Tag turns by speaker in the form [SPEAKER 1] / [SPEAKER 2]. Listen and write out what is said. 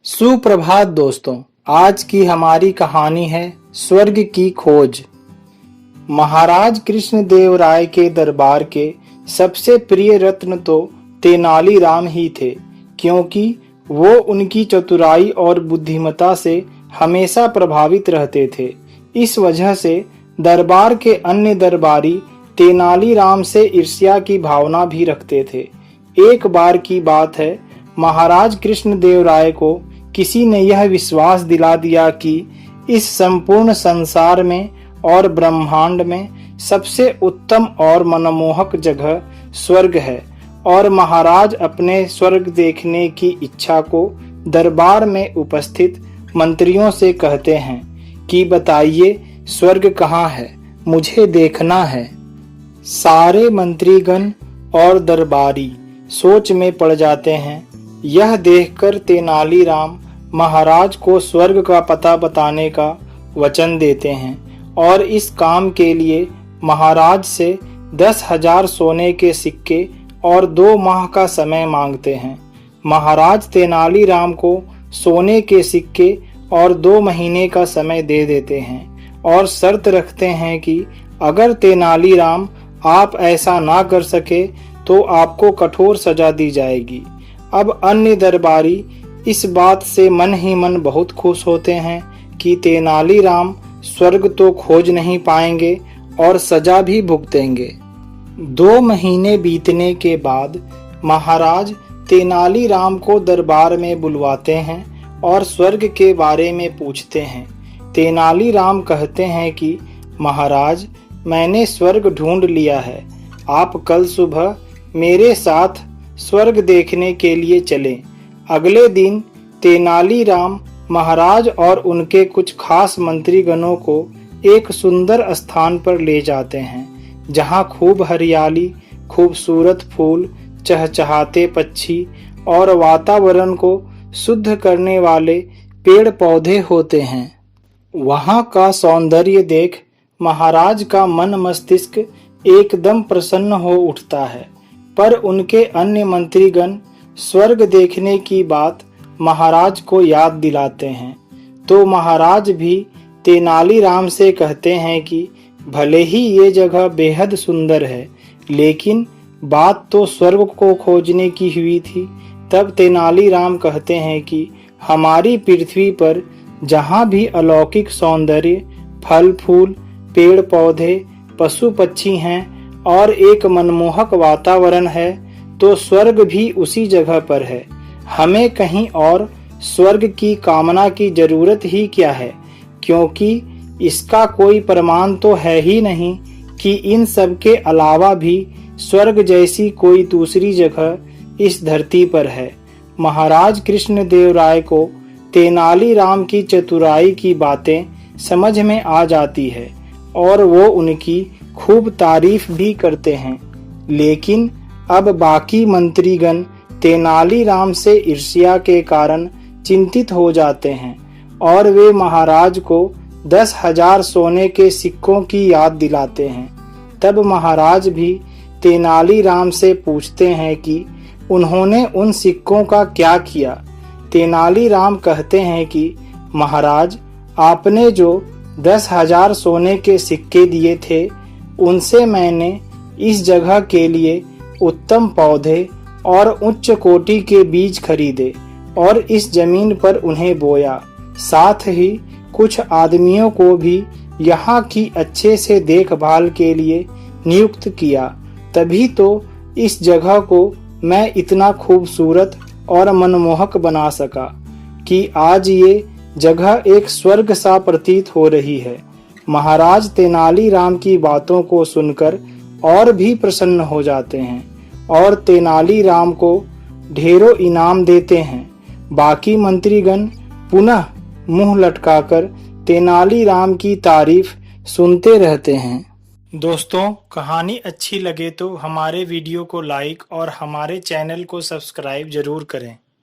[SPEAKER 1] सुप्रभात दोस्तों, आज की हमारी कहानी है स्वर्ग की खोज। महाराज कृष्णदेव राय के दरबार के सबसे प्रिय रत्न तो तेनालीराम ही थे, क्योंकि वो उनकी चतुराई और बुद्धिमत्ता से हमेशा प्रभावित रहते थे। इस वजह से दरबार के अन्य दरबारी तेनालीराम से ईर्ष्या की भावना भी रखते थे। एक बार की बात है, महाराज कृष्णदेव राय को किसी ने यह विश्वास दिला दिया कि इस संपूर्ण संसार में और ब्रह्मांड में सबसे उत्तम और मनमोहक जगह स्वर्ग है, और महाराज अपने स्वर्ग देखने की इच्छा को दरबार में उपस्थित मंत्रियों से कहते हैं कि बताइए स्वर्ग कहाँ है, मुझे देखना है। सारे मंत्रीगण और दरबारी सोच में पड़ जाते हैं। यह देखकर तेनालीराम महाराज को स्वर्ग का पता बताने का वचन देते हैं और इस काम के लिए महाराज से 10,000 सोने के सिक्के और 2 माह का समय मांगते हैं। महाराज तेनालीराम को सोने के सिक्के और 2 महीने का समय दे देते हैं और शर्त रखते हैं कि अगर तेनालीराम आप ऐसा ना कर सके तो आपको कठोर सजा दी जाएगी। अब अन्य दरबारी इस बात से मन ही मन बहुत खुश होते हैं कि तेनालीराम स्वर्ग तो खोज नहीं पाएंगे और सजा भी भुगतेंगे। 2 महीने बीतने के बाद महाराज तेनालीराम को दरबार में बुलवाते हैं और स्वर्ग के बारे में पूछते हैं। तेनालीराम कहते हैं कि महाराज, मैंने स्वर्ग ढूंढ लिया है, आप कल सुबह मेरे साथ स्वर्ग देखने के लिए चलें। अगले दिन तेनालीराम महाराज और उनके कुछ खास मंत्रीगणों को एक सुंदर स्थान पर ले जाते हैं, जहां खूब हरियाली, खूबसूरत फूल, चहचहाते पक्षी और वातावरण को शुद्ध करने वाले पेड़ पौधे होते हैं। वहां का सौंदर्य देख महाराज का मन मस्तिष्क एकदम प्रसन्न हो उठता है, पर उनके अन्य मंत्रीगण स्वर्ग देखने की बात महाराज को याद दिलाते हैं, तो महाराज भी तेनालीराम से कहते हैं कि भले ही ये जगह बेहद सुंदर है, लेकिन बात तो स्वर्ग को खोजने की हुई थी। तब तेनालीराम कहते हैं कि हमारी पृथ्वी पर जहाँ भी अलौकिक सौंदर्य, फल फूल, पेड़ पौधे, पशु पक्षी हैं और एक मनमोहक वातावरण है, तो स्वर्ग भी उसी जगह पर है। हमें कहीं और स्वर्ग की कामना की जरूरत ही क्या है, क्योंकि इसका कोई प्रमाण तो है ही नहीं कि इन सब के अलावा भी स्वर्ग जैसी कोई दूसरी जगह इस धरती पर है। महाराज कृष्णदेव राय को तेनालीराम की चतुराई की बातें समझ में आ जाती है और वो उनकी खूब तारीफ भी करते हैं। लेकिन अब बाकी मंत्रीगण तेनालीराम से ईर्ष्या के कारण चिंतित हो जाते हैं और वे महाराज को 10,000 सोने के सिक्कों की याद दिलाते हैं। तब महाराज भी तेनालीराम से पूछते हैं कि उन्होंने उन सिक्कों का क्या किया। तेनालीराम कहते हैं कि महाराज, आपने जो 10,000 सोने के सिक्के दिए थे, उनसे मैंने इस जगह के लिए उत्तम पौधे और उच्च कोटि के बीज खरीदे और इस जमीन पर उन्हें बोया। साथ ही कुछ आदमियों को भी यहाँ की अच्छे से देखभाल के लिए नियुक्त किया। तभी तो इस जगह को मैं इतना खूबसूरत और मनमोहक बना सका कि आज ये जगह एक स्वर्ग सा प्रतीत हो रही है। महाराज तेनालीराम की बातों को सुनकर और भी प्रसन्न हो जाते हैं और तेनालीराम को ढेरों इनाम देते हैं। बाकी मंत्रीगण पुनः मुंह लटकाकर तेनालीराम की तारीफ सुनते रहते हैं। दोस्तों, कहानी अच्छी लगे तो हमारे वीडियो को लाइक और हमारे चैनल को सब्सक्राइब जरूर करें।